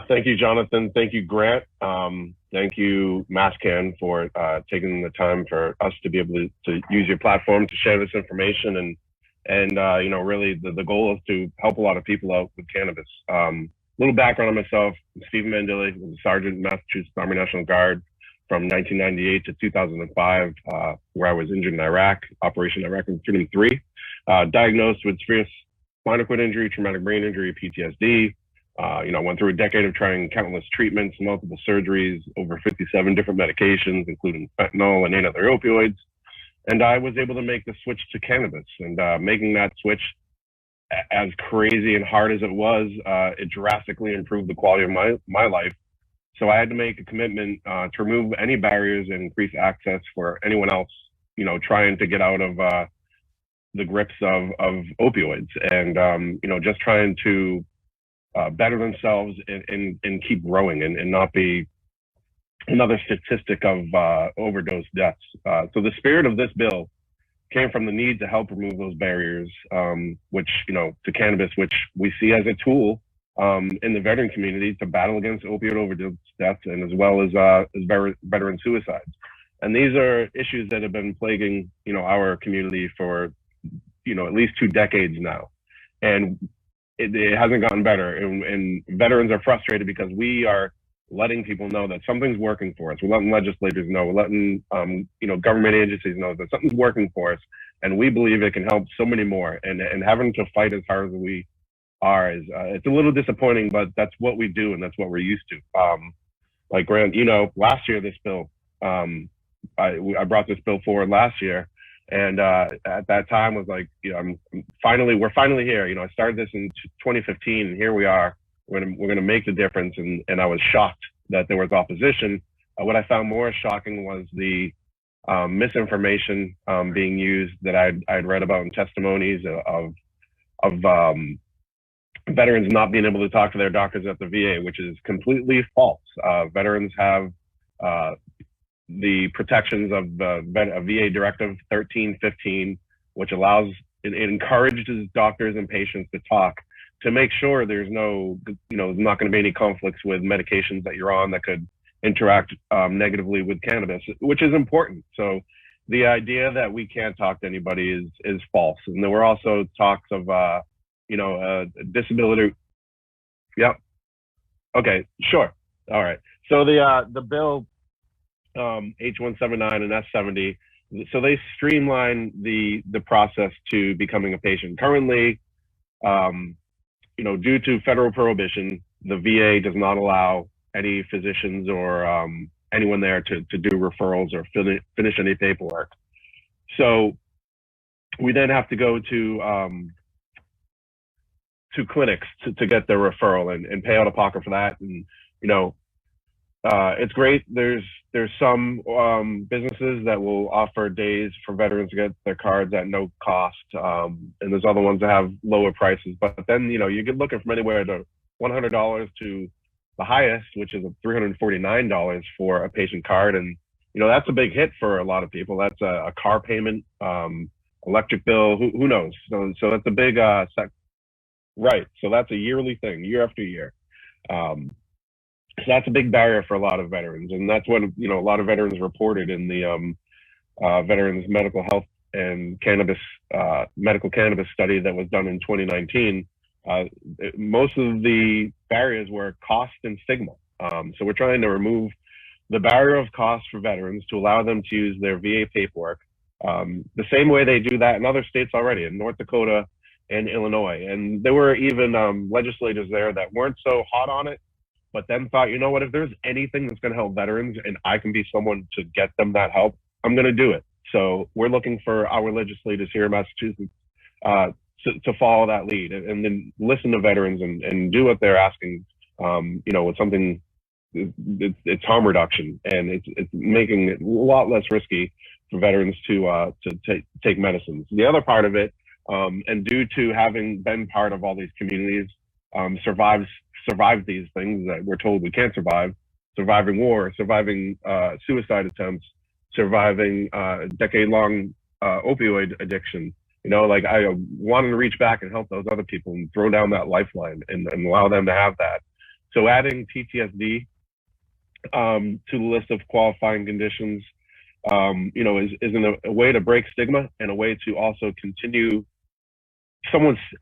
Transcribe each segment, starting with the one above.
Thank you, Jonathan. Thank you, Grant. Thank you, MASSCANN, for taking the time for us to be able to use your platform to share this information. And really the goal is to help a lot of people out with cannabis. Little background on myself: I'm Stephen Mandile, was a sergeant in Massachusetts Army National Guard from 1998 to 2005, where I was injured in Iraq, Operation Iraq Freedom 3, diagnosed with serious spinal cord injury, traumatic brain injury, PTSD. Went through a decade of trying countless treatments, multiple surgeries, over 57 different medications, including fentanyl and 8 other opioids. And I was able to make the switch to cannabis. And making that switch, as crazy and hard as it was, it drastically improved the quality of my life. So I had to make a commitment to remove any barriers and increase access for anyone else, trying to get out of the grips of opioids, and just trying to better themselves and keep growing and not be another statistic of overdose deaths. So the spirit of this bill came from the need to help remove those barriers, to cannabis, which we see as a tool in the veteran community to battle against opioid overdose deaths, and as well as veteran suicides. And these are issues that have been plaguing, our community for, at least 2 decades now. And it hasn't gotten better. And veterans are frustrated because we are letting people know that something's working for us. We're letting legislators know, we're letting, government agencies know that something's working for us. And we believe it can help so many more. And having to fight as hard as we are it's a little disappointing, but that's what we do and that's what we're used to. Like Grant, last year, this bill, I brought this bill forward last year. And at that time was like, we're finally here. I started this in 2015, and here we are. We're gonna make the difference. And I was shocked that there was opposition. What I found more shocking was the misinformation being used that I'd read about in testimonies of veterans not being able to talk to their doctors at the VA, which is completely false. Veterans have the protections of VA Directive 1315, which it encourages doctors and patients to talk to make sure there's not going to be any conflicts with medications that you're on that could interact negatively with cannabis, which is important. So the idea that we can't talk to anybody is false. And there were also talks of, disability. Yep. Okay, sure. All right. So the bill, H.179 and S.70, so they streamline the process to becoming a patient. Currently, due to federal prohibition, the VA does not allow any physicians or anyone there to do referrals or finish any paperwork. So we then have to go to clinics to get their referral and pay out of pocket for that. And it's great. There's some businesses that will offer days for veterans to get their cards at no cost, and there's other ones that have lower prices. But then you get looking from anywhere to $100 to the highest, which is $349 for a patient card, and that's a big hit for a lot of people. That's a car payment, electric bill. Who knows? So that's a big right. So that's a yearly thing, year after year. So that's a big barrier for a lot of veterans, and that's what a lot of veterans reported in the Veterans Medical Health and Cannabis Medical Cannabis study that was done in 2019. Most of the barriers were cost and stigma. So we're trying to remove the barrier of cost for veterans to allow them to use their VA paperwork the same way they do that in other states already, in North Dakota and Illinois. And there were even legislators there that weren't so hot on it, but then thought, what, if there's anything that's going to help veterans and I can be someone to get them that help, I'm going to do it. So we're looking for our legislators here in Massachusetts to follow that lead and then listen to veterans and do what they're asking, with something, it's harm reduction, and it's making it a lot less risky for veterans to take medicines. The other part of it, and due to having been part of all these communities, survived these things that we're told we can't survive, surviving war, surviving suicide attempts, surviving decade-long opioid addiction. I wanted to reach back and help those other people and throw down that lifeline and allow them to have that. So adding PTSD to the list of qualifying conditions, is a way to break stigma and a way to also continue.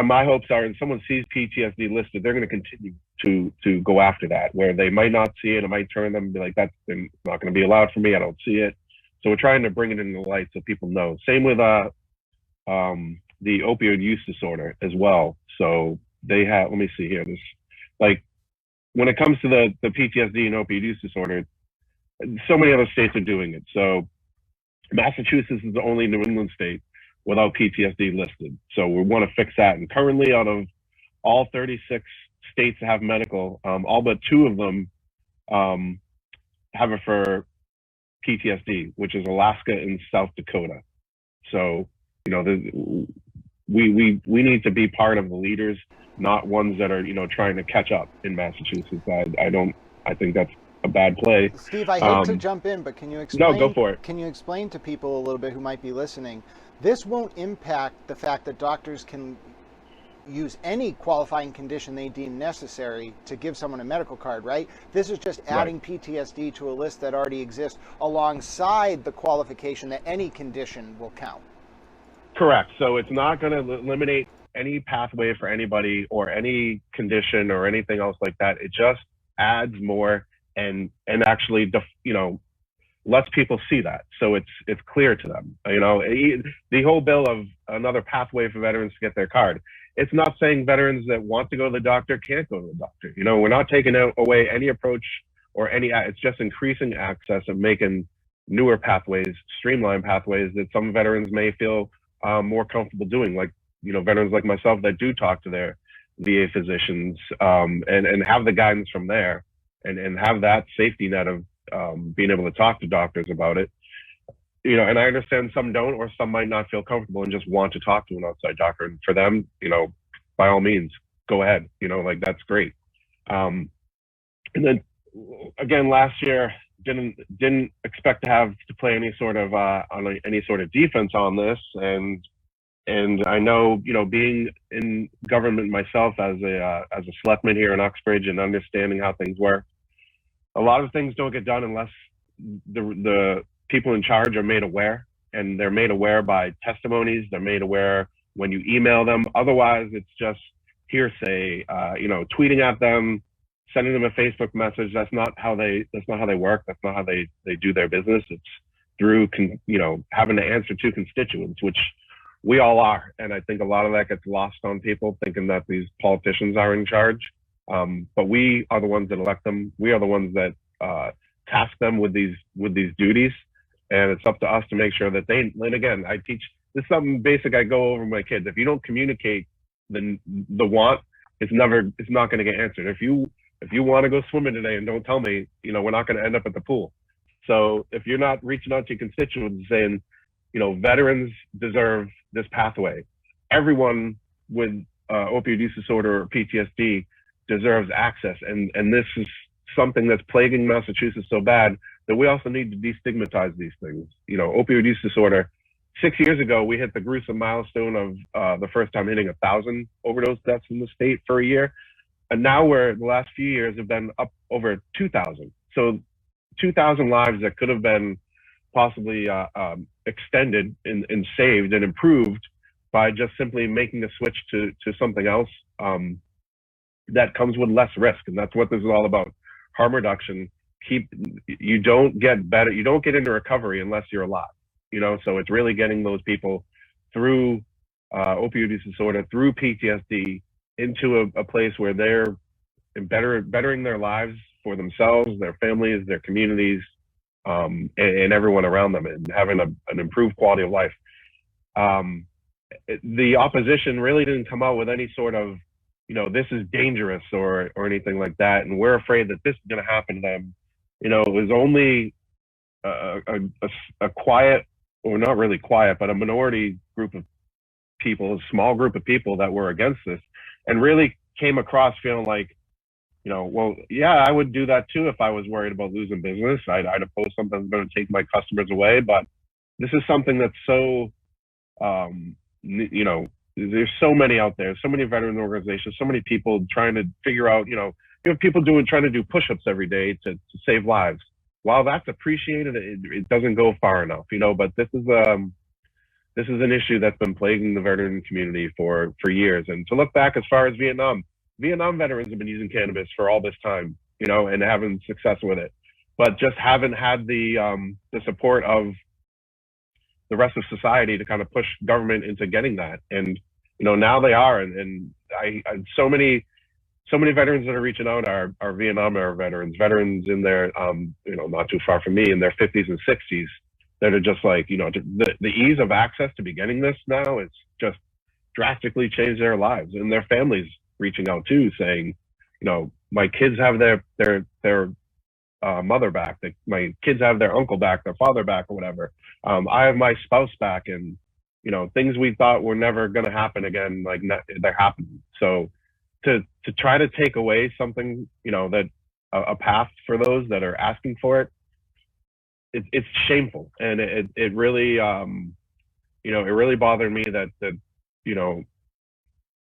My hopes are, and someone sees PTSD listed, they're going to continue to go after that, where they might not see it. It might turn them and be like, that's not going to be allowed for me. I don't see it. So we're trying to bring it into the light so people know. Same with the opioid use disorder as well. So they have, let me see here, this, like, when it comes to the PTSD and opioid use disorder, so many other states are doing it. So Massachusetts is the only New England state without PTSD listed. So we want to fix that. And currently, out of all 36 states that have medical, all but 2 of them have it for PTSD, which is Alaska and South Dakota. So, we need to be part of the leaders, not ones that are, trying to catch up in Massachusetts. I think that's a bad play. Steve, I hate to jump in, but can you explain? No, go for it. Can you explain to people a little bit who might be listening? This won't impact the fact that doctors can use any qualifying condition they deem necessary to give someone a medical card, right? This is just adding PTSD to a list that already exists alongside the qualification that any condition will count. Correct. So it's not going to eliminate any pathway for anybody or any condition or anything else like that. It just adds more and actually, lets people see that, so it's clear to them. The whole bill of another pathway for veterans to get their card. It's not saying veterans that want to go to the doctor can't go to the doctor. We're not taking away any approach or any. It's just increasing access and making newer pathways, streamlined pathways that some veterans may feel more comfortable doing. Like veterans like myself that do talk to their VA physicians and have the guidance from there and have that safety net of being able to talk to doctors about it. And I understand some don't, or some might not feel comfortable and just want to talk to an outside doctor. And for them, by all means, go ahead. That's great. And then again, last year didn't expect to have to play any sort of any sort of defense on this. And I know, being in government myself as a selectman here in Uxbridge and understanding how things work, a lot of things don't get done unless the people in charge are made aware, and they're made aware by testimonies. They're made aware when you email them. Otherwise, it's just hearsay. Tweeting at them, sending them a Facebook message. That's not how they work. That's not how they do their business. It's through having to answer to constituents, which we all are. And I think a lot of that gets lost on people, thinking that these politicians are in charge. But we are the ones that elect them. We are the ones that task them with these duties, and it's up to us to make sure that they. And again, I teach this is something basic. I go over with my kids. If you don't communicate the want, it's not going to get answered. If you want to go swimming today and don't tell me, we're not going to end up at the pool. So if you're not reaching out to your constituents saying, veterans deserve this pathway, everyone with opioid use disorder or PTSD deserves access, and this is something that's plaguing Massachusetts so bad that we also need to destigmatize these things. Opioid use disorder, 6 years ago, we hit the gruesome milestone of the first time hitting 1,000 overdose deaths in the state for a year. And now the last few years have been up over 2,000. So 2,000 lives that could have been possibly extended and saved and improved by just simply making a switch to something else that comes with less risk. And that's what this is all about. Harm reduction. You don't get better. You don't get into recovery unless you're alive. So it's really getting those people through opioid use disorder, through PTSD, into a place where they're bettering their lives for themselves, their families, their communities, and everyone around them, and having an improved quality of life. The opposition really didn't come out with any sort of, this is dangerous or anything like that, and we're afraid that this is going to happen to them. It was only a quiet, or not really quiet, but a minority group of people, a small group of people that were against this, and really came across feeling like, well, yeah, I would do that too if I was worried about losing business. I'd oppose something that's going to take my customers away. But this is something that's so, there's so many out there, so many veteran organizations, so many people trying to figure out, you have people trying to do push-ups every day to save lives. While that's appreciated, it doesn't go far enough, but this is an issue that's been plaguing the veteran community for years. And to look back as far as Vietnam veterans have been using cannabis for all this time, and having success with it, but just haven't had the support of the rest of society to kind of push government into getting that. And now they are, and I so many veterans that are reaching out are Vietnam era veterans in their not too far from me, in their 50s and 60s, that are just like, the ease of access to be getting this now, it's just drastically changed their lives, and their families reaching out too, saying, my kids have their mother back, my kids have their uncle back, their father back, or whatever. I have my spouse back, and things we thought were never going to happen again, like they're happening. So to try to take away something, that a path for those that are asking for it, it's shameful. And it really it really bothered me that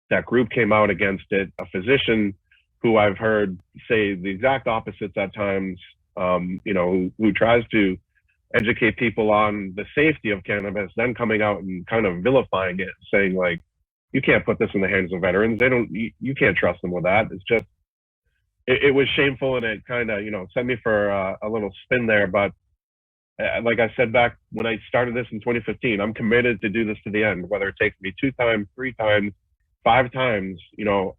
that group came out against it. A physician who I've heard say the exact opposites at times, who tries to educate people on the safety of cannabis, then coming out and kind of vilifying it, saying like, you can't put this in the hands of veterans. You can't trust them with that. It's just, it was shameful, and it kind of, sent me for a little spin there. But like I said back when I started this in 2015, I'm committed to do this to the end, whether it takes me 2 times, 3 times, 5 times.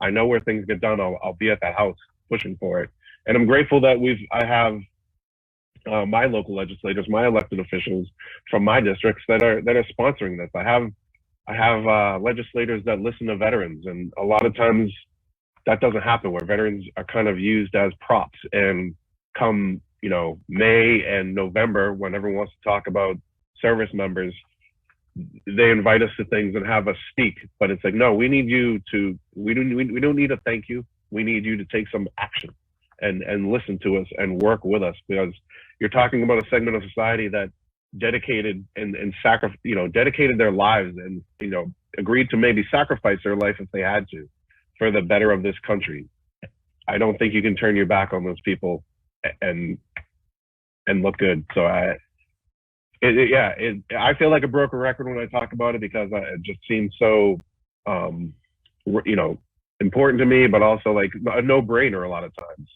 I know where things get done. I'll be at that house pushing for it. And I'm grateful that I have my local legislators, my elected officials from my districts that are sponsoring this. I have legislators that listen to veterans, and a lot of times that doesn't happen, where veterans are kind of used as props. And come, May and November, when everyone wants to talk about service members, they invite us to things and have us speak. But it's like, no, we need you to, we don't need a thank you. We need you to take some action and listen to us and work with us, because you're talking about a segment of society that dedicated and dedicated their lives, and agreed to maybe sacrifice their life if they had to for the better of this country. I don't think you can turn your back on those people and look good. So I feel like a broken record when I talk about it, because it just seems so important to me, but also like a no-brainer a lot of times.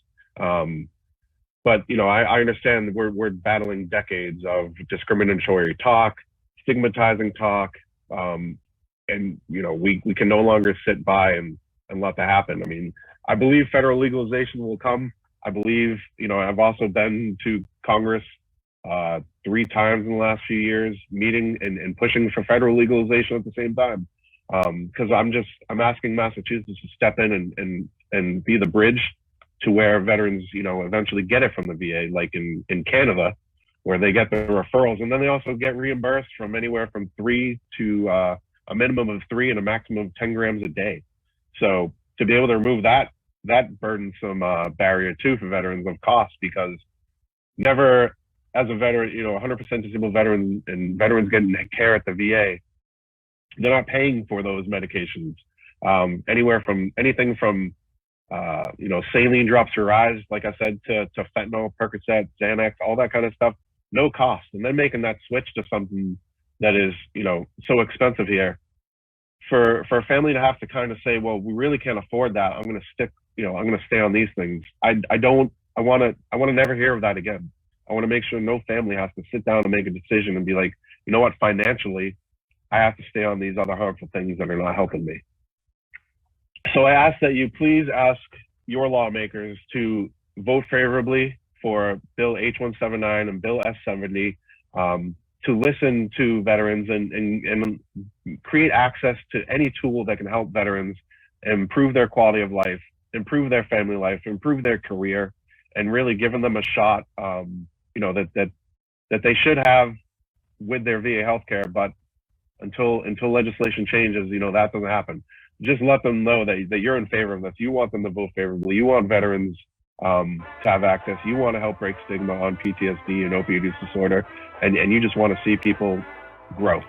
But I understand we're battling decades of discriminatory talk, stigmatizing talk, and we can no longer sit by and let that happen. I mean, I believe federal legalization will come. I believe, I've also been to Congress 3 times in the last few years, meeting and pushing for federal legalization at the same time. Because I'm asking Massachusetts to step in and be the bridge to where veterans, eventually get it from the VA, like in Canada, where they get the referrals, and then they also get reimbursed from anywhere from 3 to a minimum of 3 and a maximum of 10 grams a day. So to be able to remove that burdensome barrier too for veterans of cost, because never as a veteran, 100% disabled veteran and veterans getting care at the VA, they're not paying for those medications. Anything from saline drops for eyes, like I said, to fentanyl, Percocet, Xanax, all that kind of stuff, no cost. And then making that switch to something that is, so expensive here, for a family to have to kind of say, well, we really can't afford that. I'm going to stay on these things. I want to never hear of that again. I want to make sure no family has to sit down and make a decision and be like, you know what, financially, I have to stay on these other harmful things that are not helping me. So I ask that you please ask your lawmakers to vote favorably for Bill H.179 and Bill S.70, to listen to veterans and create access to any tool that can help veterans improve their quality of life, improve their family life, improve their career, and really giving them a shot, that they should have with their VA healthcare. But until legislation changes, that doesn't happen. Just let them know that you're in favor of this. You want them to vote favorably. You want veterans to have access. You want to help break stigma on PTSD and opioid use disorder, and you just want to see people grow.